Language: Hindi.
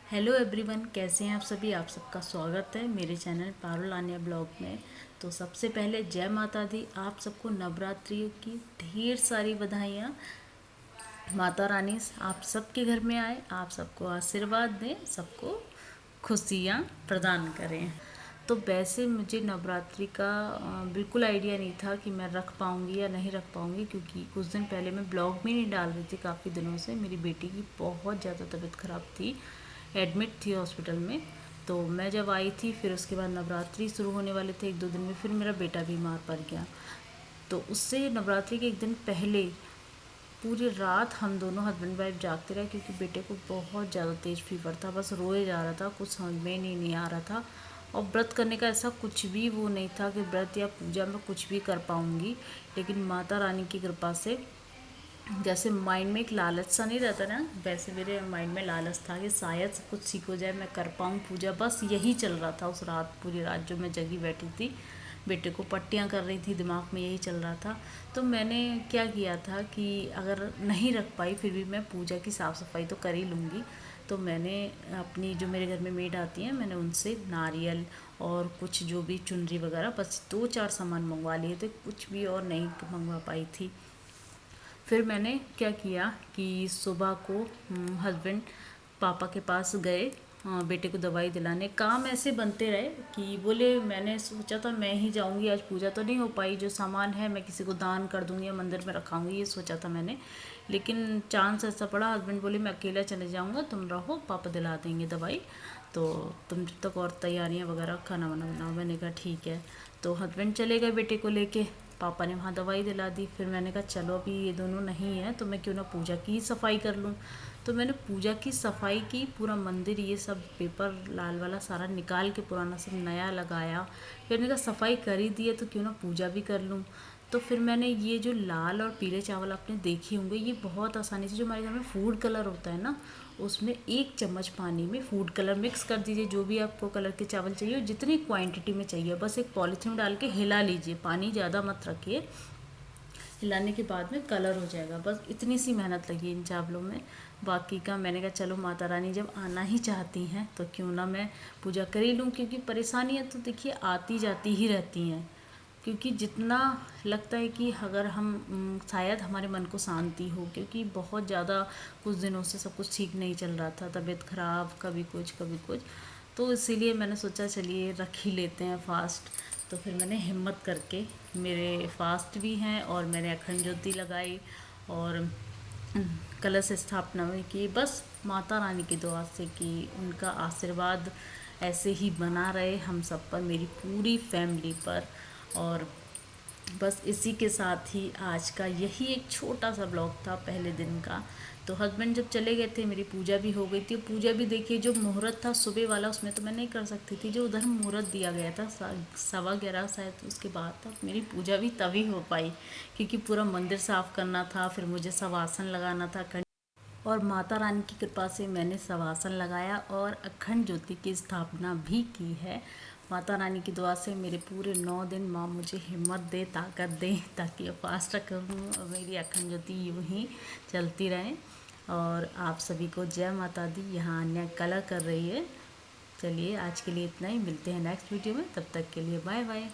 हेलो एवरीवन, कैसे हैं आप सभी। आप सबका स्वागत है मेरे चैनल पारुल आन्या ब्लॉग में। तो सबसे पहले जय माता दी। आप सबको नवरात्रियों की ढेर सारी बधाइयाँ। माता रानी आप सबके घर में आए, आप सबको आशीर्वाद दें, सबको खुशियाँ प्रदान करें। तो वैसे मुझे नवरात्रि का बिल्कुल आइडिया नहीं था कि मैं रख पाऊँगी या नहीं रख पाऊँगी, क्योंकि कुछ दिन पहले मैं ब्लॉग भी नहीं डाल रही थी। काफ़ी दिनों से मेरी बेटी की बहुत ज़्यादा तबीयत ख़राब थी, एडमिट थी हॉस्पिटल में। तो मैं जब आई थी, फिर उसके बाद नवरात्रि शुरू होने वाले थे 1-2 दिन में, फिर मेरा बेटा बीमार पड़ गया। तो उससे नवरात्रि के एक दिन पहले पूरी रात हम दोनों हस्बैंड वाइफ जागते रहे, क्योंकि बेटे को बहुत ज़्यादा तेज़ फीवर था। बस रोए जा रहा था, कुछ समझ में नहीं आ रहा था। और व्रत करने का ऐसा कुछ भी वो नहीं था कि व्रत या पूजा में कुछ भी कर पाऊँगी। लेकिन माता रानी की कृपा से, जैसे माइंड में एक लालच सा नहीं रहता ना, वैसे मेरे माइंड में लालच था कि शायद सब कुछ ठीक हो जाए, मैं कर पाऊँ पूजा। बस यही चल रहा था उस रात, पूरी रात जो मैं जगी बैठी थी। बेटे को पट्टियाँ कर रही थी, दिमाग में यही चल रहा था। तो मैंने क्या किया था कि अगर नहीं रख पाई फिर भी मैं पूजा की साफ़ सफाई तो कर ही लूँगी। तो मैंने अपनी जो मेरे घर में मेड आती हैं, मैंने उनसे नारियल और कुछ जो भी चुनरी वगैरह, बस 2-4 सामान मंगवा लिए थे, कुछ भी और नहीं मंगवा पाई थी। फिर मैंने क्या किया कि सुबह को हस्बैंड पापा के पास गए, बेटे को दवाई दिलाने। काम ऐसे बनते रहे कि बोले, मैंने सोचा था मैं ही जाऊंगी, आज पूजा तो नहीं हो पाई, जो सामान है मैं किसी को दान कर दूंगी या मंदिर में रखाऊंगी, ये सोचा था मैंने। लेकिन चांस ऐसा पड़ा, हस्बैंड बोले मैं अकेला चले जाऊंगा, तुम रहो, पापा दिला देंगे दवाई, तो तुम जब तक और तैयारियां वगैरह खाना वाना बनाओ। मैंने कहा ठीक है। तो हस्बैंड चले गए बेटे को लेके, पापा ने वहाँ दवाई दिला दी। फिर मैंने कहा चलो अभी ये दोनों नहीं है तो मैं क्यों ना पूजा की सफाई कर लूँ। तो मैंने पूजा की सफाई की, पूरा मंदिर ये सब पेपर लाल वाला सारा निकाल के पुराना सब नया लगाया। फिर मैंने कहा सफाई कर ही दी है तो क्यों ना पूजा भी कर लूँ। तो फिर मैंने ये जो लाल और पीले चावल आपने देखे होंगे, ये बहुत आसानी से, जो हमारे घर में फूड कलर होता है ना, उसमें 1 चम्मच पानी में फूड कलर मिक्स कर दीजिए। जो भी आपको कलर के चावल चाहिए, जितनी क्वांटिटी में चाहिए, बस एक पॉलीथीन डाल के हिला लीजिए, पानी ज़्यादा मत रखिए। हिलाने के बाद में कलर हो जाएगा। बस इतनी सी मेहनत लगी इन चावलों में। बाकी का मैंने कहा चलो माता रानी जब आना ही चाहती हैं तो क्यों ना मैं पूजा कर ही लूँ, क्योंकि परेशानियाँ तो देखिए आती जाती ही रहती हैं। क्योंकि जितना लगता है कि अगर हम शायद हमारे मन को शांति हो, क्योंकि बहुत ज़्यादा कुछ दिनों से सब कुछ ठीक नहीं चल रहा था, तबीयत ख़राब, कभी कुछ कभी कुछ। तो इसीलिए मैंने सोचा चलिए रख ही लेते हैं फास्ट। तो फिर मैंने हिम्मत करके, मेरे फास्ट भी हैं और मैंने अखंड ज्योति लगाई और कलश स्थापना में की। बस माता रानी की दुआ से कि उनका आशीर्वाद ऐसे ही बना रहे हम सब पर, मेरी पूरी फैमिली पर। और बस इसी के साथ ही आज का यही एक छोटा सा ब्लॉग था पहले दिन का। तो हस्बैंड जब चले गए थे, मेरी पूजा भी हो गई थी। पूजा भी देखिए, जो मुहूर्त था सुबह वाला, उसमें तो मैं नहीं कर सकती थी। जो उधर मुहूर्त दिया गया था 11:15 शायद, उसके बाद तक मेरी पूजा भी तभी हो पाई, क्योंकि पूरा मंदिर साफ़ करना था, फिर मुझे शवासन लगाना था। और माता रानी की कृपा से मैंने शवासन लगाया और अखंड ज्योति की स्थापना भी की है। माता रानी की दुआ से मेरे पूरे 9 दिन माँ मुझे हिम्मत दे, ताकत दे, ताकि फास्ट करूँ और मेरी अखंड ज्योति यूँ ही चलती रहे। और आप सभी को जय माता दी। यहाँ अन्य कला कर रही है। चलिए आज के लिए इतना ही, मिलते हैं नेक्स्ट वीडियो में, तब तक के लिए बाय बाय।